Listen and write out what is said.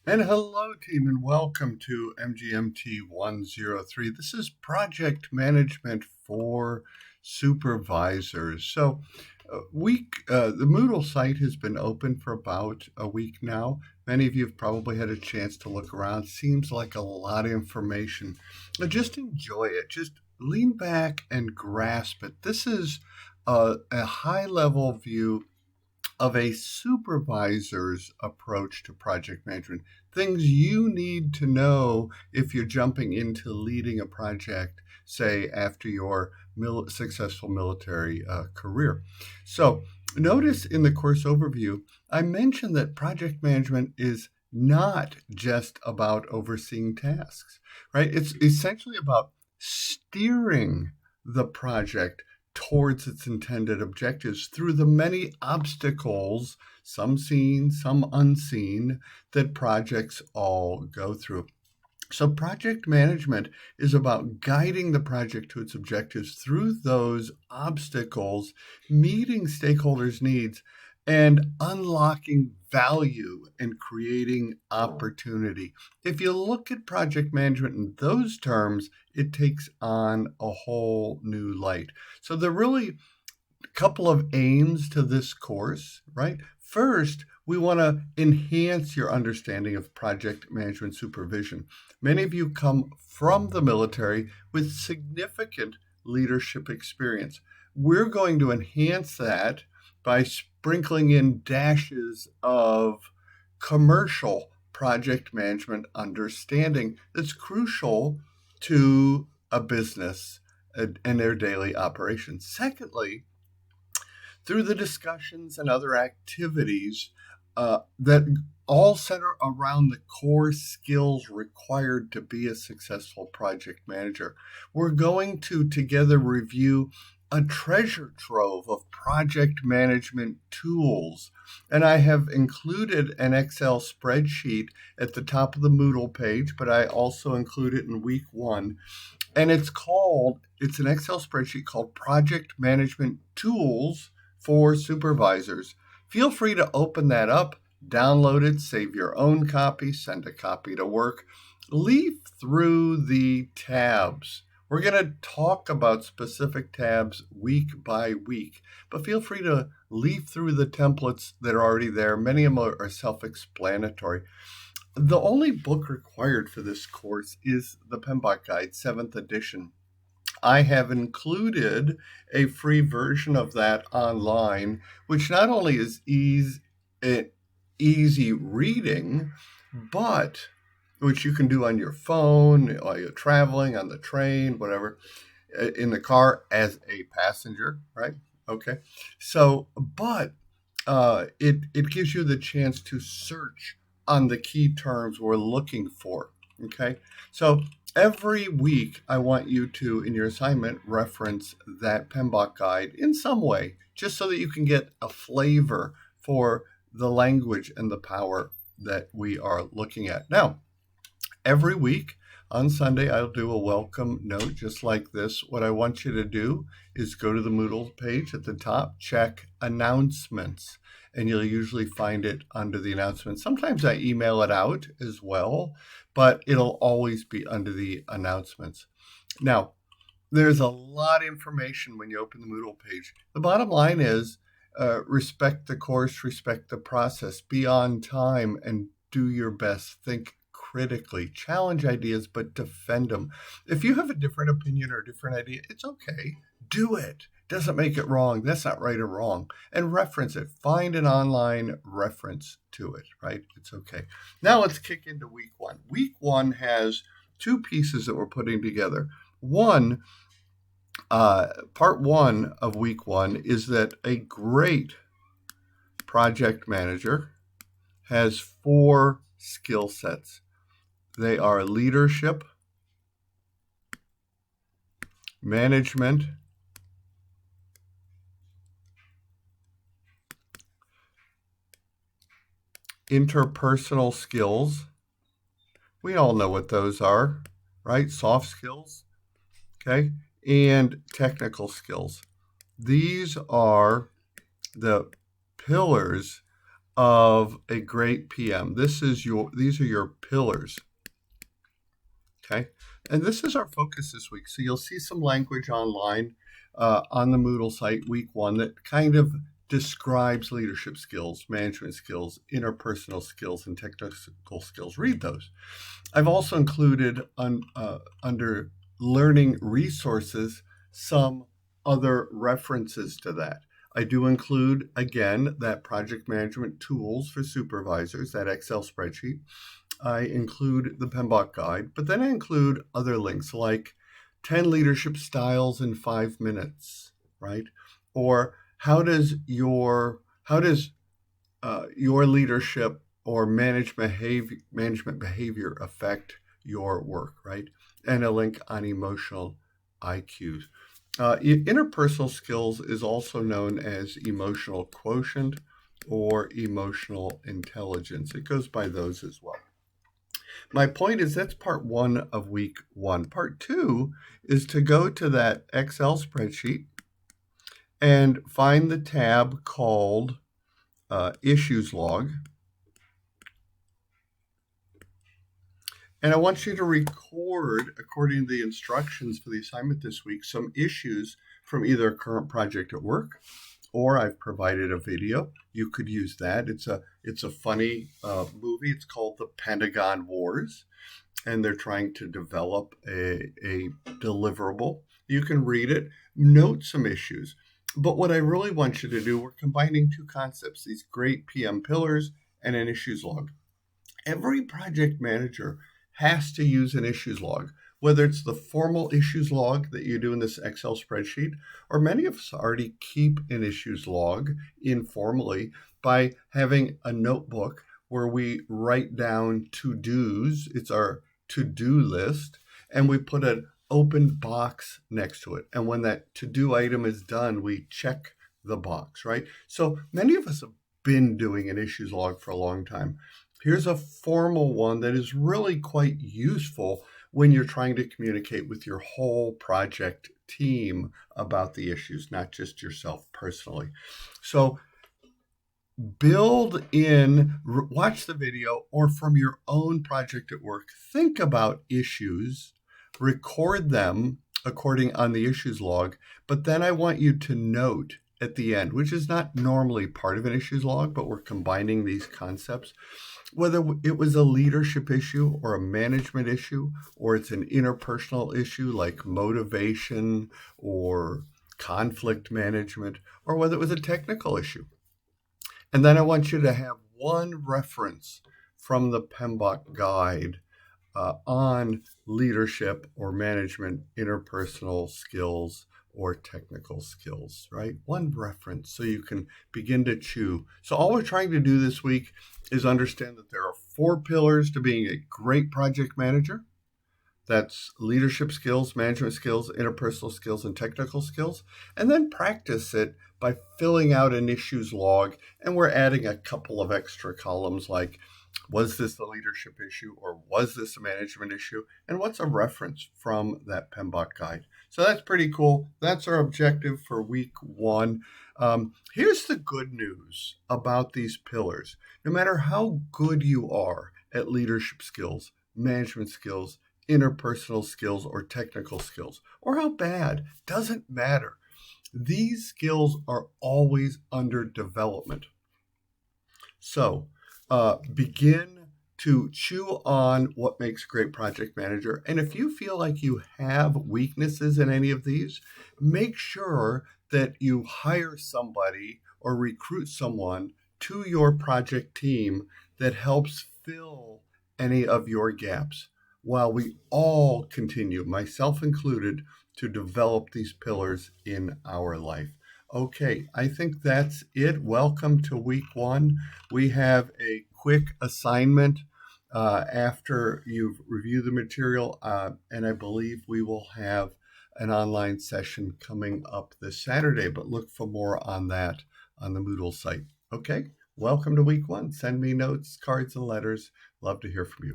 And hello, team, and welcome to MGMT103. This is project management for supervisors. The Moodle site has been open for about a week now. Many of you have probably had a chance to look around. Seems like a lot of information. Just enjoy it. Just lean back and grasp it. This is a high-level view of a supervisor's approach to project management. Things you need to know if you're jumping into leading a project, say, after your successful military career. So, notice in the course overview, I mentioned that project management is not just about overseeing tasks, right? It's essentially about steering the project towards its intended objectives through the many obstacles, some seen, some unseen, that projects all go through. So project management is about guiding the project to its objectives through those obstacles, meeting stakeholders' needs, and unlocking value and creating opportunity. If you look at project management in those terms, it takes on a whole new light. So there are really a couple of aims to this course, right? First, we want to enhance your understanding of project management supervision. Many of you come from the military with significant leadership experience. We're going to enhance that by sprinkling in dashes of commercial project management understanding that's crucial to a business and their daily operations. Secondly, through the discussions and other activities that all center around the core skills required to be a successful project manager, we're going to together review a treasure trove of project management tools. And I have included an Excel spreadsheet at the top of the Moodle page, but I also include it in week one. And it's an Excel spreadsheet called Project Management Tools for Supervisors. Feel free to open that up, download it, save your own copy, send a copy to work. Leaf through the tabs. We're going to talk about specific tabs week by week, but feel free to leaf through the templates that are already there. Many of them are self-explanatory. The only book required for this course is the PMBOK Guide, 7th edition. I have included a free version of that online, which not only is easy reading, but which you can do on your phone, while you're traveling, on the train, whatever, in the car as a passenger, right? Okay. So, but it gives you the chance to search on the key terms we're looking for. Okay. So every week, I want you to, in your assignment, reference that PMBOK guide in some way, just so that you can get a flavor for the language and the power that we are looking at. Now, every week on Sunday, I'll do a welcome note just like this. What I want you to do is go to the Moodle page at the top, check announcements, and you'll usually find it under the announcements. Sometimes I email it out as well, but it'll always be under the announcements. Now, there's a lot of information when you open the Moodle page. The bottom line is respect the course, respect the process, be on time, and do your best. Think critically, challenge ideas, but defend them. If you have a different opinion or a different idea, it's okay. Do it. Doesn't make it wrong. That's not right or wrong. And reference it. Find an online reference to it, right? It's okay. Now let's kick into week one. Week one has two pieces that we're putting together. One, part one of week one is that a great project manager has 4 skill sets. They are leadership, management, interpersonal skills. We all know what those are, right? Soft skills, okay? And technical skills. These are the pillars of a great PM. These are your pillars. Okay, and this is our focus this week. So you'll see some language online on the Moodle site, week one, that kind of describes leadership skills, management skills, interpersonal skills, and technical skills. Read those. I've also included under learning resources some other references to that. I do include, again, that project management tools for supervisors, that Excel spreadsheet. I include the PMBOK guide, but then I include other links like 10 leadership styles in 5 minutes, right? Or how does your leadership or management behavior affect your work, right? And a link on emotional IQs. Interpersonal skills is also known as emotional quotient or emotional intelligence. It goes by those as well. My point is that's part one of week one. Part two is to go to that Excel spreadsheet and find the tab called Issues Log. And I want you to record, according to the instructions for the assignment this week, some issues from either a current project at work, or I've provided a video. You could use that. It's a funny movie. It's called The Pentagon Wars, and they're trying to develop a deliverable. You can read it, note some issues. But what I really want you to do, we're combining two concepts, these great PM pillars and an issues log. Every project manager has to use an issues log, whether it's the formal issues log that you do in this Excel spreadsheet, or many of us already keep an issues log informally by having a notebook where we write down to-dos. It's our to-do list, and we put an open box next to it. And when that to-do item is done, we check the box, right? So many of us have been doing an issues log for a long time. Here's a formal one that is really quite useful when you're trying to communicate with your whole project team about the issues, not just yourself personally. So build in, watch the video, or from your own project at work, think about issues, record them according on the issues log, but then I want you to note at the end, which is not normally part of an issues log, but we're combining these concepts, whether it was a leadership issue or a management issue, or it's an interpersonal issue like motivation or conflict management, or whether it was a technical issue. And then I want you to have one reference from the PMBOK guide on leadership or management, interpersonal skills, or technical skills, right? One reference so you can begin to chew. So all we're trying to do this week is understand that there are 4 pillars to being a great project manager. That's leadership skills, management skills, interpersonal skills, and technical skills. And then practice it by filling out an issues log. And we're adding a couple of extra columns like, was this a leadership issue or was this a management issue? And what's a reference from that PMBOK guide? So that's pretty cool. That's our objective for week one. Here's the good news about these pillars. No matter how good you are at leadership skills, management skills, interpersonal skills, or technical skills, or how bad, doesn't matter. These skills are always under development. So begin to chew on what makes a great project manager. And if you feel like you have weaknesses in any of these, make sure that you hire somebody or recruit someone to your project team that helps fill any of your gaps while we all continue, myself included, to develop these pillars in our life. Okay, I think that's it. Welcome to week one. We have a quick assignment after you've reviewed the material, and I believe we will have an online session coming up this Saturday, but look for more on that on the Moodle site. Okay, welcome to week one. Send me notes, cards, and letters. Love to hear from you.